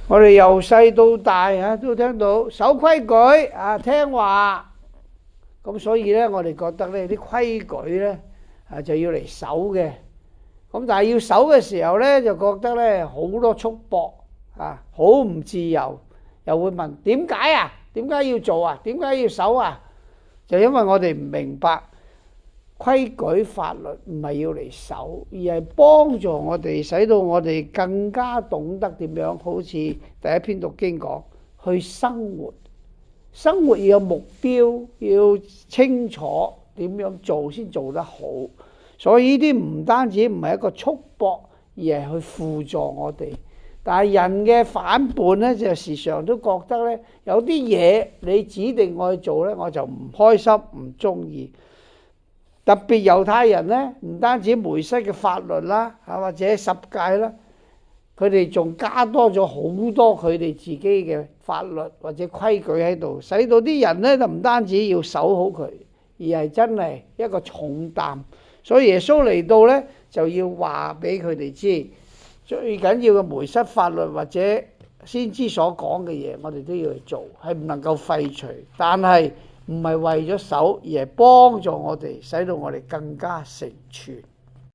我哋由細到大都聽到守規矩聽話，咁所以呢，我哋覺得呢啲規矩呢就要嚟守嘅。咁但係要守嘅時候呢，就覺得呢好多束縛好唔自由，又會問點解啊？點解要做啊？點解要守啊？就因為我哋唔明白規矩法律唔係要嚟守，而係幫助我哋，使到我哋更加懂得點樣，好似第一篇讀經講，去生活。生活要有目標，要清楚點樣做先做得好。所以呢啲唔單止唔係一個束縛，而係去輔助我哋。但係人嘅反叛呢，就時常都覺得呢，有啲嘢你指定我去做呢，我就唔開心，唔中意。特別猶太人呢，唔單止梅瑟嘅法律啦，或者十誡啦，佢哋仲加多咗好多佢哋自己嘅法律或者規矩喺度，使到啲人呢就唔單止要守好佢，而係真係一個重擔。所以耶穌嚟到呢，就要話俾佢哋知，最緊要嘅梅瑟法律或者先知所講嘅嘢，我哋都要去做，係唔能夠廢除。但係唔係為咗守，而係幫助我哋，使到我哋更加成全。